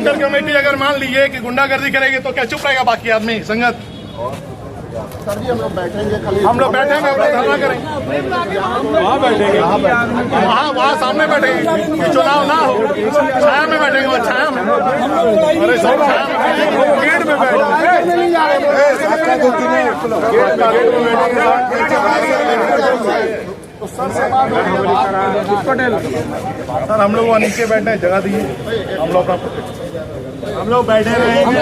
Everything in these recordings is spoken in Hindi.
सेंट्रल कमेटी अगर मान लीजिए कि गुंडागर्दी करेगी तो क्या चुप रहेगा बाकी आदमी संगत? सर जी हम लोग बैठेंगे, हम लोग बैठेंगे और धरना करेंगे, वहाँ बैठेंगे, वहाँ सामने बैठेंगे, चुनाव ना हो छाया में बैठेंगे, और छाया में अरे सब छाया में गेट में सर हम लोग वहाँ नीचे बैठे हैं, जगह दीजिए, हम लोग बैठे रहेंगे,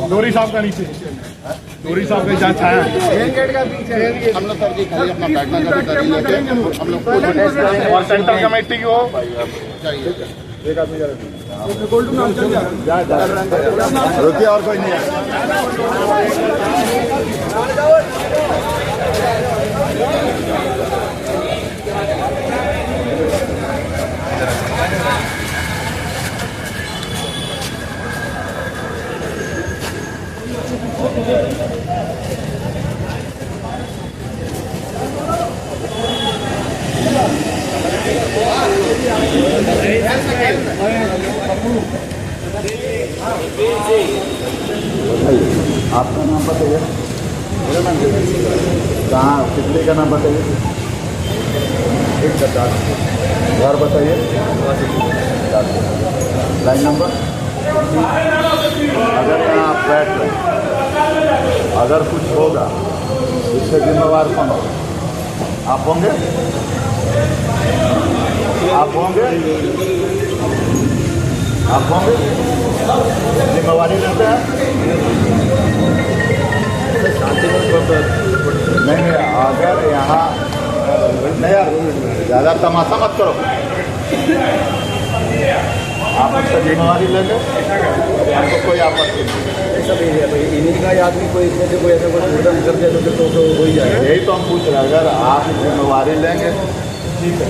डोरी साहब का नीचे, डोरी साहब का जहाँ छाया है हम लोग सर जी खाली अपना बैठना हम लोग और सेंट्रल कमेटी की हो रुकिए और कोई नहीं है। आपका नाम बताइए, कहाँ कितने का नाम बताइए, घर बताइए, लाइन नंबर। अगर यहाँ आप बैठ रहे, अगर कुछ होगा इससे जिम्मेवार कौन होगा? आप होंगे, आप होंगे, आप होंगे, जिम्मेवारी लेते हैं। नहीं अगर यहाँ नहीं यार ज़्यादा तमाशा मत करो, आप उससे जिम्मेवारी ले लो, आपको कोई आपत्ति नहीं। इन्हीं का आदमी कोई इसमें से कोई ऐसा कोई कर दिया तो हो ही जाएगा। यही तो हम पूछ रहे हैं, अगर आप जिम्मेवारी लेंगे ठीक है,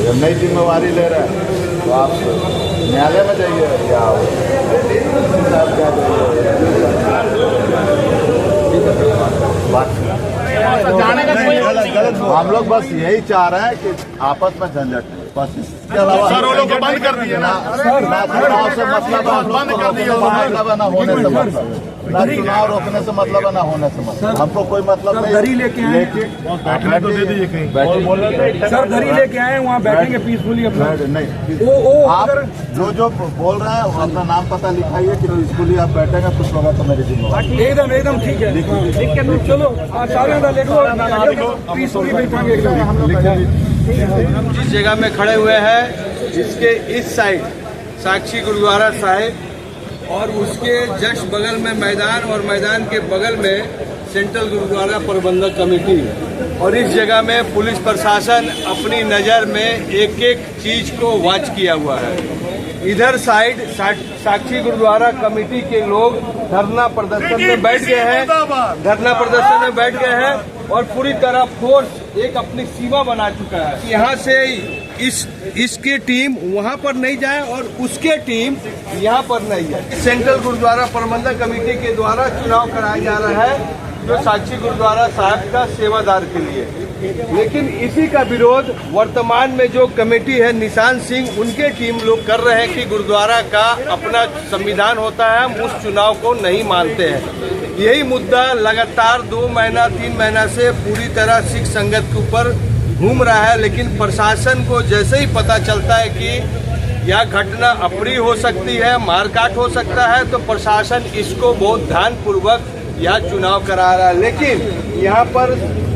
जब नई जिम्मेवारी ले रहे हैं तो आप न्यायालय में जाइए या हम लोग बस यही चाह रहे हैं कि आपस में झंझट नहीं, बस इसके अलावा सर वो लोग को बंद कर दिए ना, चुनाव से मतलब है, बंद कर दिए, मतलब है ना होने से मतलब, ना चुनाव रोकने से मतलब है ना होने से मतलब, हमको कोई मतलब नहीं। घड़ी लेके आए, बैठने तो दे दीजिए कहीं, सर घड़ी लेके आए वहाँ बैठेंगे पीसफुली अपना। नहीं आप जो बोल रहे हैं अपना नाम पता लिखाइए कि पीसफुली आप बैठेंगे, कुछ होगा तो मेरी जिम्मेवारी। एकदम ठीक है, चलो सारे पीसफुली बैठेंगे एकदम। जिस जगह में खड़े हुए हैं इसके इस साइड साक्षी गुरुद्वारा साहिब और उसके जस्ट बगल में मैदान और मैदान के बगल में सेंट्रल गुरुद्वारा प्रबंधक कमेटी, और इस जगह में पुलिस प्रशासन अपनी नज़र में एक एक चीज को वॉच किया हुआ है। इधर साइड साक्षी गुरुद्वारा कमेटी के लोग धरना प्रदर्शन में बैठ गए हैं, और पूरी तरह फोर्स एक अपनी सीमा बना चुका है। यहाँ से इसकी टीम वहाँ पर नहीं जाए और उसके टीम यहाँ पर नहीं है। सेंट्रल गुरुद्वारा प्रबंधक कमेटी के द्वारा चुनाव कराया जा रहा है जो साक्षी गुरुद्वारा साहब का सेवादार के लिए, लेकिन इसी का विरोध वर्तमान में जो कमेटी है निशान सिंह उनके टीम लोग कर रहे हैं कि गुरुद्वारा का अपना संविधान होता है, हम उस चुनाव को नहीं मानते हैं। यही मुद्दा लगातार 2 महीना 3 महीना से पूरी तरह सिख संगत के ऊपर घूम रहा है, लेकिन प्रशासन को जैसे ही पता चलता है कि यह घटना अप्रिय हो सकती है, मारकाट हो सकता है, तो प्रशासन इसको बहुत ध्यानपूर्वक यह चुनाव करा रहा है। लेकिन यहाँ पर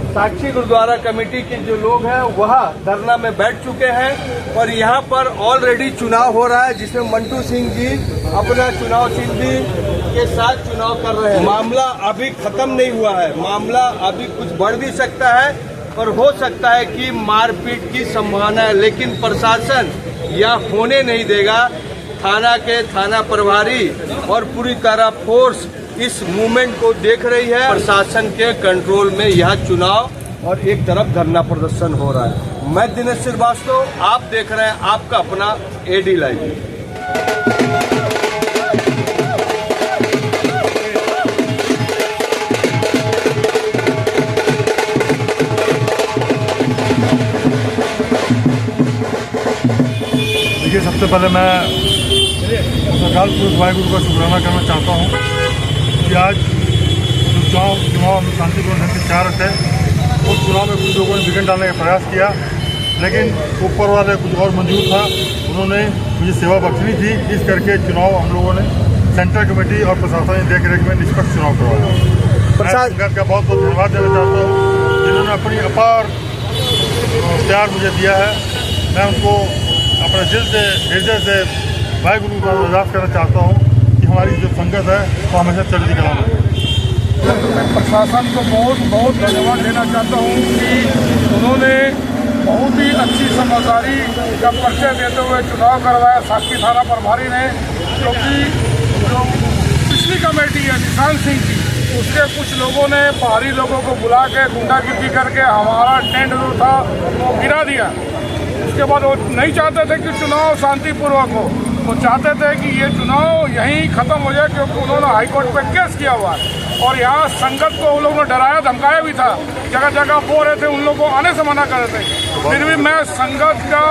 साक्षी गुरुद्वारा कमेटी के जो लोग हैं वह धरना में बैठ चुके हैं और यहाँ पर ऑलरेडी चुनाव हो रहा है, जिसमें मंटू सिंह जी अपना चुनाव चिन्ह के साथ चुनाव कर रहे हैं। मामला अभी खत्म नहीं हुआ है, मामला अभी कुछ बढ़ भी सकता है और हो सकता है कि मारपीट की संभावना है, लेकिन प्रशासन यह होने नहीं देगा। थाना के थाना प्रभारी और पूरी तरह फोर्स इस मूवमेंट को देख रही है। प्रशासन के कंट्रोल में यह चुनाव और एक तरफ धरना प्रदर्शन हो रहा है। मैं दिनेश श्रीवास्तव, आप देख रहे हैं आपका अपना एडी लाइव। सबसे पहले मैं अकाल पुरुष वाहिगुरु का शुक्राना करना चाहता हूँ कि आज चुनाव शांतिपूर्ण ढंग से चाह रहे थे। उस चुनाव में कुछ लोगों ने विघ्न डालने का प्रयास किया, लेकिन ऊपर वाले कुछ और मंजूर था, उन्होंने मुझे सेवा बख्शनी थी। इस करके चुनाव हम लोगों ने सेंट्रल कमेटी और प्रशासन की देखरेख में निष्पक्ष चुनाव करवाया। मैं संगत का बहुत बहुत धन्यवाद देना चाहता हूँ जिन्होंने अपनी अपार प्यार मुझे दिया है। मैं उनको अपने दिल से हृदय से वाहिगुरु का अरदास करना चाहता हूँ कि हमारी जो संगत है वो हमेशा चलती कला में। मैं प्रशासन को बहुत बहुत धन्यवाद देना चाहता हूँ कि उन्होंने बहुत ही अच्छी समझदारी का परिचय देते हुए चुनाव करवाया साक्षी थाना प्रभारी ने, क्योंकि जो पिछली कमेटी है निशान सिंह की, उसके कुछ लोगों ने बाहरी लोगों को बुला के गुंडागिर्दी करके हमारा टेंट जो था वो गिरा दिया। उसके बाद वो नहीं चाहते थे कि चुनाव शांतिपूर्वक हो, वो चाहते थे कि ये चुनाव यहीं ख़त्म हो जाए, क्योंकि उन्होंने हाईकोर्ट पे केस किया हुआ है और यहाँ संगत को उन लोगों ने डराया धमकाया भी था, जगह जगह बोल रहे थे उन लोगों को आने से मना कर रहे थे। फिर भी मैं संगत का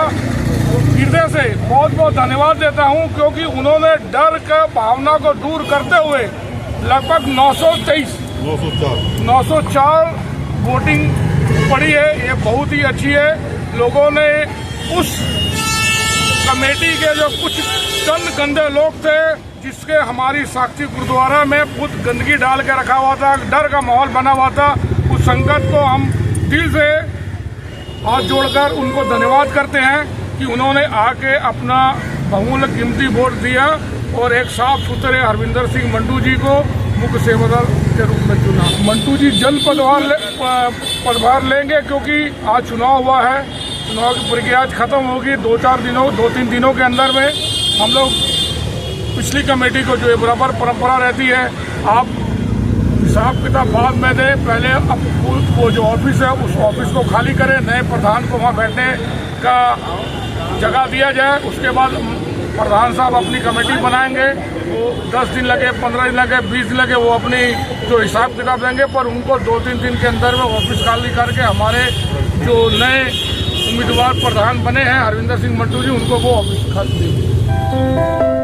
हृदय से बहुत बहुत धन्यवाद देता हूँ, क्योंकि उन्होंने डर के भावना को दूर करते हुए लगभग 904 वोटिंग पड़ी है। ये बहुत ही अच्छी है। लोगों ने उस कमेटी के जो कुछ चंद गंदे लोग थे, जिसके हमारी साक्षी गुरुद्वारा में खुद गंदगी डाल के रखा हुआ था, डर का माहौल बना हुआ था, उस संगत को हम दिल से हाथ जोड़कर उनको धन्यवाद करते हैं कि उन्होंने आके अपना बहुमूल्य कीमती वोट दिया और एक साफ सुथरे हरविंदर सिंह मंटू जी को मुख्य सेवादार के रूप में चुना। मंटू जी जल्द पदभार लेंगे, क्योंकि आज चुनाव हुआ है। चुनाव की प्रक्रिया आज खत्म होगी 2-3 दिनों के अंदर में। हम लोग पिछली कमेटी को जो बराबर परंपरा रहती है, आप हिसाब किताब बाद में दें, पहले अब वो जो ऑफिस है उस ऑफिस को खाली करें, नए प्रधान को वहाँ बैठने का जगह दिया जाए। उसके बाद प्रधान साहब अपनी कमेटी बनाएंगे, वो 10 दिन लगे, 15 दिन लगे, 20 दिन लगे, वो अपनी जो हिसाब किताब देंगे, पर उनको 2-3 दिन के अंदर में ऑफिस खाली करके हमारे जो नए उम्मीदवार प्रधान बने हैं हरविंदर सिंह मंटू जी, उनको वो ऑफिस खाली देंगे।